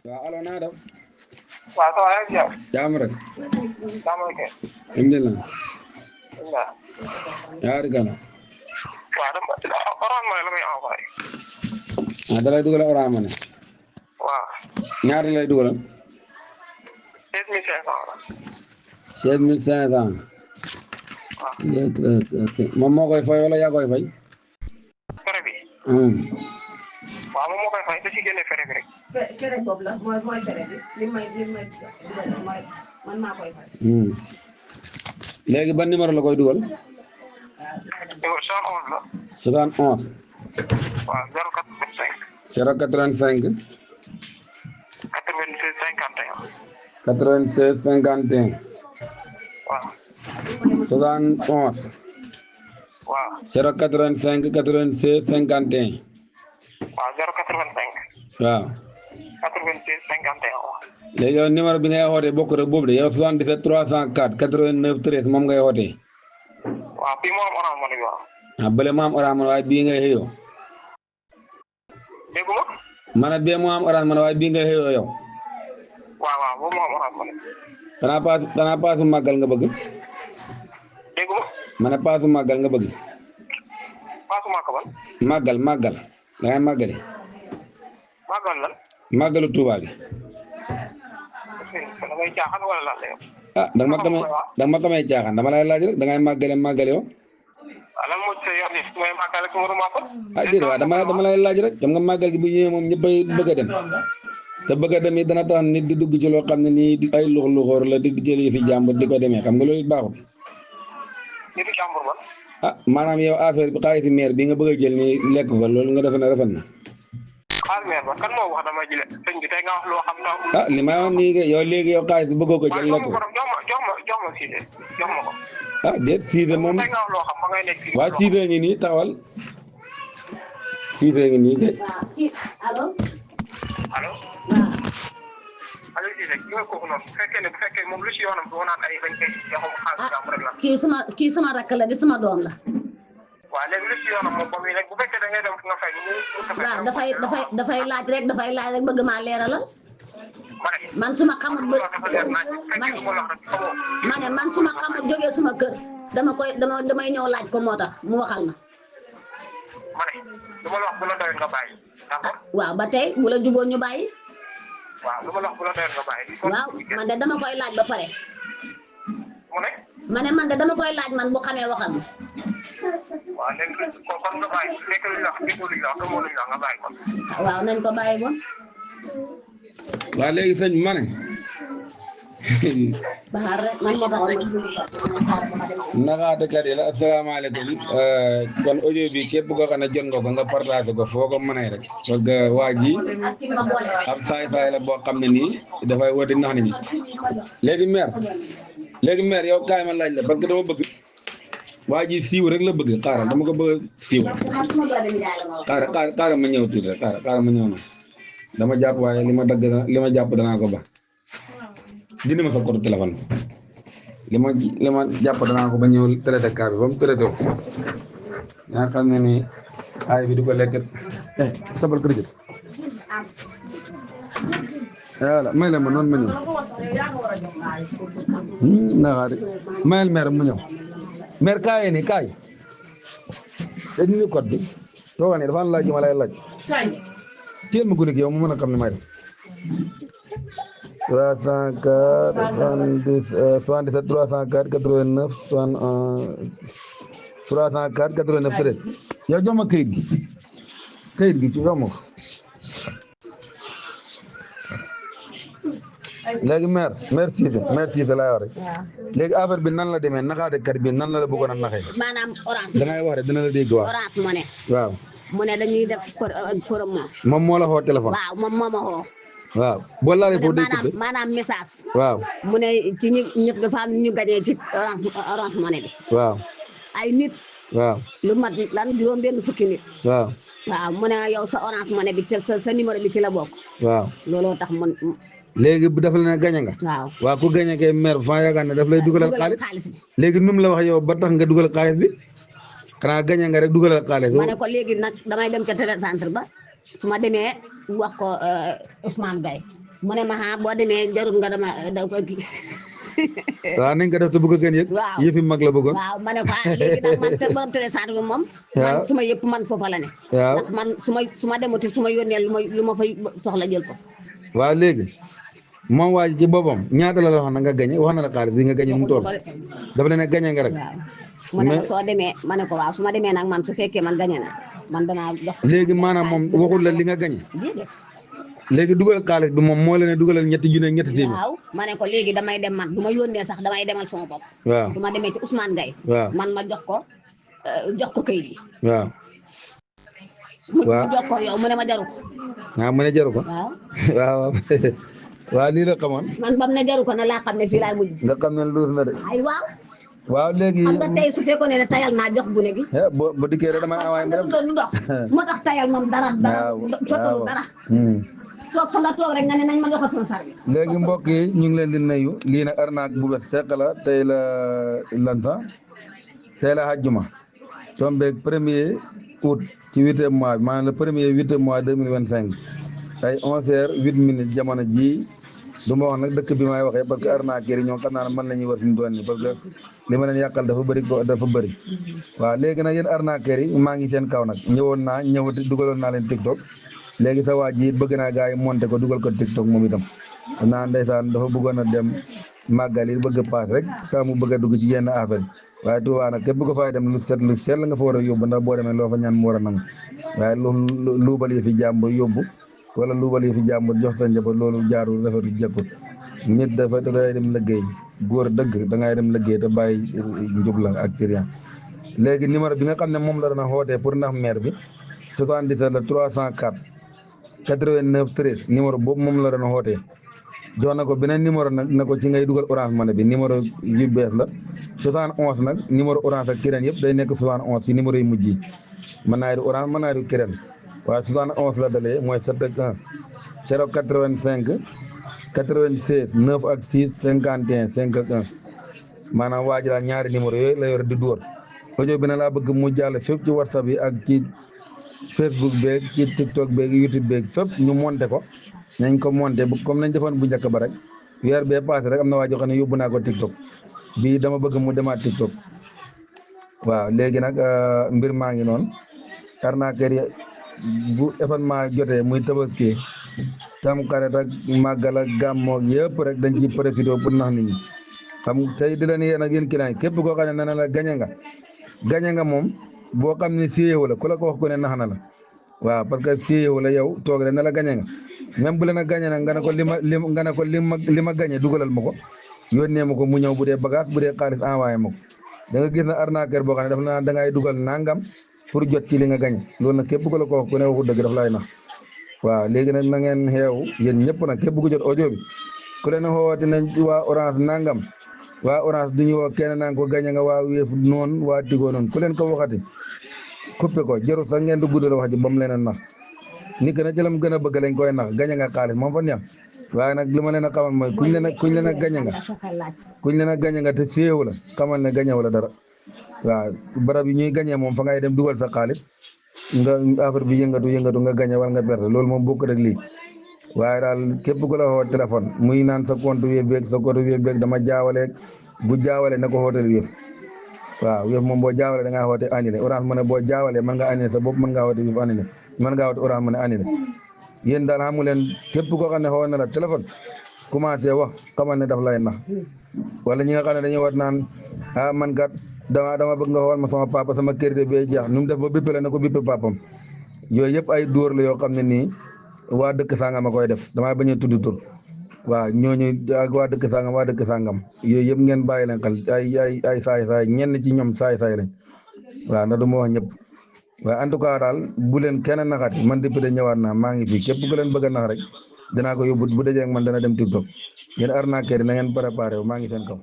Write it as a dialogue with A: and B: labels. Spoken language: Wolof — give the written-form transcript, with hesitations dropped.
A: waaw allo naa def.
B: waaw ça va yaa ngi jàmm.
A: jaam rek.
B: jàmm rek.
A: alhamdulilah.
B: waaw.
A: yaa ngi gën.
B: waaw dama Orange Money la may envoyé.
A: ah da lay dugal Orange Money.
B: waaw.
A: ñaata lay dugal.
B: 16500 la.
A: 16500.
B: waaw.
A: moom moo koy fay wala yaa koy fay.
B: fere bi. waaw moom moo koy fay da ciy génne fere bi rek.
C: fere boobu la mooy fere bi li may dugal mooy man maa koy fay.
A: léegi ban numéro la koy dugal.
B: numéro 71 la.
A: 71.
B: waaw 085.
A: 085.
B: 96 51.
A: 96 51.
B: waaw.
A: 71.
B: waaw.
A: 085 96 51.
B: waaw 085.
A: waaw.
B: 96 51 waaw.
A: léegi yow numéro bi ngay wootee bokk rek boobu de yow 77 304 89 13 moom ngay wootee.
B: waaw bii moo am Orange Money bi waaw.
A: ah bële moo am Orange Money waaye bii ngay xëyoo.
B: déggu ma.
A: ma ne bee moo am Orange Money waaye bii ngay xëyoo yow.
B: waaw waaw boobu moo am Orange Money.
A: danaa paasu màggal nga bëgg.
B: déggu ma.
A: ma ne paasu màggal nga bëgg.
B: paasu màgg ban.
A: màggal da ngay màggali.
B: màggal lan.
A: màggalu Tuubaa gi.
B: da ngay caaxaan wala lan la yow.
A: ah da nga ma xamee caaxaan dama lay laaj rek da ngay màggale yow.
B: lan moo ci sa yoon yi mooy màggal ak Mourou Mappa.
A: ah déedéet waaw dama lay laaj rek xam nga màggal gi bu ñëwee moom ñëppay bëgg a dem te bëgg a dem yi dana tax nit di dugg ci loo xam ne nii ay luxluxoor la di jël yi fi jàmbur di ko demee xam nga loolu baaxul.
B: nit yi jàmbur ba.
A: ah maanaam yow affaire bi xaalis maire bi nga bëgg a jël ni lekk ko loolu nga defe ne rafet na.
B: xaalis maire ba kan moo wax dama jële sëñ bi tey nga wax loo xam taw.
A: ah li ma wax nii yow léegi yow xaalis bi bëggoo ko jël lekk ko.
B: jox ma Cissé jox ma ko.
A: ah déet Cissé moom
B: tey nga wax loo xam ba ngay nekk fii.
A: waa Cissé ngi nii taxawal Cissé ngi nii kay.
C: allo.
B: allo. Aliou Cissé ki nga kooku noonu bu fekkee moom lu si yoonam doo naan ay bañ koy joxum xaalis jàmbur rek la.
C: kii sama rakk la di sama doom la.
B: waaw léegi lu si yoonam moom ba muy nekk bu fekkee da ngay dem nga fay
C: waaw dafay laaj rek bëgg maa leeralal. man su ma xamul ma ne man su ma xamul jógee suma kër damay ñëw laaj ko moo tax mu waxal ma.
B: ma ne lu ma la wax bu la doyoon nga bàyyi d'accord.
C: waaw ba tey bu la jubóo ñu bàyyi.
B: waaw lu ma la wax bu la doyoon nga bàyyi.
C: waaw man de dama koy laaj ba pare.
B: mu ne.
C: ma ne man de dama koy laaj man bu xamee waxal ma.
B: waaw léegi kon nga bàyyi fekk luñ la wax déggoo luñ la wax gëmoo luñ la wax nga bàyyi kon.
C: waaw nañ ko bàyyi bon.
A: waaw léegi sëñ ma ne.
C: Baar rek man moo taxoon ma.
A: naxaatekat yi la asalaamaaleykum kon audio bi képp koo xam ne jot nga ko nga partagé ko foo ko mënee rek parce que waa ji ab saay-saay la boo xam ne nii dafay woote nax nit ñi léegi maire yow kaay ma laaj la parce que dama bëgg waa ji siiw rek la bëgg xaaral dama ko bëgg siiw xaaral ma ñëw tuuti rek xaaral ma ñëw na dama jàpp waaye li ma jàpp danaa ko ba dindi ma sa code téléphone li ma jàpp danaa ko ba ñëw traité cas bi ba mu traité ko yaa xam ne ni ay bi di ko lekk sabal kër gi voilà may la ma noonu ma ñëw naxaate mayel maire mu ñëw maire kaayee ni kaay te dindi code bi tooga ne dafa am laaj yu ma lay laaj téel ma guddi gi yow mu mën a xam ne may def 304 77 304 89 61 304 89 13 yow jox ma kayit gi ci jox ma ko léegi maire Cissé laay wax rek léegi affaire bi nan la demee naxaate kat bi nan la bëggoon a naxee
C: maanaam orange.
A: da ngay wax rek dina la dégg waaw
C: orange money.
A: waaw
C: mu ne dañuy def promo.
A: moom moo la xoo téléphone.
C: waaw moom moo ma xoo.
A: waaw boo laalee foofu day coupé
C: maanaam message.
A: waaw
C: mu ne ci ñëpp dafa am ñu gañee ci orange money bi.
A: waaw
C: ay nit.
A: waaw
C: lu mat lan juróom benn fukki nit.
A: waaw
C: mu ne yow sa orange money bi sa numéro bi ci la bokk.
A: waaw
C: looloo tax man.
A: léegi bu def la ne gañe nga. waaw ku gañe kay maire fa yaakaar ne daf lay dugalal xaalis bi. léegi nu mu la wax yow ba tax nga dugal xaalis bi xanaa gañe nga rek dugalal xaalis.
C: ma ne ko léegi nag damay dem ca télécentre ba su ma demee wax ko Ousmane Gaye mu ne ma boo demee jarul nga dama da ko kii
A: waaw nañ ko def te bëgg a gën yëg
C: waaw
A: yëfi mag la bëggoon
C: waaw ma ne ko léegi nag man te borom télécentre bi moom man suma yëpp man foofa la ne
A: waaw
C: ndax man su ma demati su ma yónnee lu ma fay soxla jël ko
A: waaw léegi moom waa ji ci boppam ñaata la wax na nga gañe wax na la xaalis bi nga gañe mu toll dafa leen ne gañe nga rek
C: waaw mu ne ma soo demee ma ne ko waaw su ma demee nag man su fekkee man gañe na man danaa jox
A: léegi maanaam moom waxul la li nga gañe léegi dugal xaalis bi moom moo leen ne dugalal ñetti junne ñetti téeméer
C: waaw ma ne ko léegi damay dem man du ma yónnee sax damay demal sama bopp
A: waaw
C: su ma demee ci Ousmane Gaye
A: waaw
C: man ma jox ko kayit bi
A: waaw
C: mu jox ko yow mu ne ma jaru ko
A: mu ne jaru ko
C: waaw
A: waaw waaw lii la xamoon
C: man bam ne jaru ko na laa xam ne fii laay mujj
A: nga xam ne luus na de
C: ay waaw
A: waaw léegi
C: xam nga tey su fekkoon ne tayal naa jox gune gi
A: ba dikkee rek damay envoyé nga dem
C: doon ndox moo tax tayal moom dara sottalu dara toog fa nga toog rek nga ne nañ ma joxal sama sar
A: léegi mbokk yi ñu ngi leen di nuyu lii nag arnaque bu bees teq la tey la lanta tey la àjjuma tombeeg 1er août ci 8e mois bi maanaam le 1er 8e mois 2025 ay 11h08 jamono ji du ma wax nag dëkk bi may waxee parce que arnaqueur yi ñoom xam naa ne mën nañuy war fi mu doon nii parce que li ma leen yàqal dafa bëri waaw léegi nag yéen arnaqueur yi maa ngi seen kaw nag ñëwoon naa ñëwati dugaloon naa leen TikTok léegi sa waa ji it bëgg naa gars yi monté ko dugal ko TikTok moom itam xam naa ndeysaan dafa bëggoon a dem màggal yi bëgg a paas rek ka mu bëgg a dugg ci yenn affaire waaye Tuubaa nag képp ko fay dem lu sell nga fa war a yóbbu ndax boo demee loo fa ñaan mu war a nangu waaye luubal yi fi jàmbur yóbbu wala luubal yi fi jàmbur jox sa njaboot loolu jaarul rafetul jekkul nit dafa day dem liggéey góor dëgg da ngay dem liggéey te bàyyi njubla ak trian léegi numéro bi nga xam ne moom la doon xootee pour ndax maire bi 77 la 304 89 13 numéro boobu moom la doon xootee jox na ko beneen numéro nag na ko ci ngay dugal Orange Money bi numéro yu bees la 71 nag numéro Orange ak Kirène yëpp day nekk 71 ci numéro yu mujj yi mën naa di Orange mën naa di Kirène waaye 71 la dalee mooy 7 ak 1 085 96 9 ak 6 51 5 ak 1 maanaam waa ji daal ñaari numéro yooyu la yor di dóor audio bi na laa bëgg mu jàll fépp ci WhatsApp yi ak ci Facebook beeg ci TikTok beeg YouTube beeg fépp ñu monté ko nañ ko monté comme nañ defoon bu njëkk ba rek weer bee passé rek am na waa joo xam ne yóbbu naa ko TikTok bii dama bëgg mu demaat TikTok waaw léegi nag mbir maa ngi noonu arnaqueur yi bu événement jotee muy Tabaski Tamxarit ak màggal ak gàmmoo yëpp rek dañ ci profité pour nax nit ñi xam tey di leen yéen ak yéen client képp koo xam ne nee na la gañe nga moom boo xam ne siyewu la ku la ko wax ko ne nax na la waaw parce que siyewu la yow toog rek ne la gañe nga même bu leen a gañe nag nga ne ko li ma gañe dugalal ma ko yónnee ma ko mu ñëw bu dee bagage bu dee xaalis envoyé ma ko da nga gis na arnaqueur boo xam ne daf la naan da ngay dugal nangam pour jot ci li nga gañe loolu nag képp ku la ko wax ku ne waxu dëgg daf lay nax waaw léegi nag na ngeen xeew yéen ñëpp nag képp ku jot audio bi ku leen xooti nañ waa Orange nangam waa Orange du ñu woo kenn naan ko gañe nga waa Wave noonu waa Tigo noonu ku leen ko waxati coupé ko jarul sax ngeen di guddal wax ji ba mu leen a nax ni que na jëlam gën a bëgg lañ koy nax gañe nga xaalis moom fa neex waaye nag li ma leen a xamal mooy kuñ leen a gañe nga te séewu la xamal ne gañewu la dara waaw barab yi ñuy gañee moom fa ngay dem dugal sa xaalis nga affaire bi yëngatu nga gañe wala nga perte loolu moom bokk rek lii waaye daal képp ku la xoo téléphone muy naan sa compte Wave beeg dama jaawaleeg bu jaawale na ko xootel Wave waaw Wave moom boo jaawale da ngaa xoote annulé Orange Money boo jaawalee mën nga annulé sa bopp mën ngaa xoote Wave annulé mën ngaa xoote Orange Money annulé yéen daal xamu leen képp koo xam ne xoo na la téléphone commencé wax xamal ne daf lay nax wala ñi nga xam ne dañuy wat naan man kat dama bëgg nga xool ma sama papa sama crédit bee jeex nu mu def ba bippe la na ko bippe papam yooyu yëpp ay dóor la yoo xam ne nii waa dëkk sangam a koy def damaa bañ a tudd tur waaw ñooñu ak waa dëkk sangam yooyu yëpp ngeen bàyyi leen xel ay saay ñenn ci ñoom saay lañ waaw ndax du ma wax ñëpp waaye en tout cas daal bu leen kenn naxati man député ñëwaat naa maa ngi fi képp ku leen bëgg a nax rek dinaa ko yóbbu bu dajee ak man dana dem TikTok yéen arnaqueur yi na ngeen préparé wu maa ngi seen kaw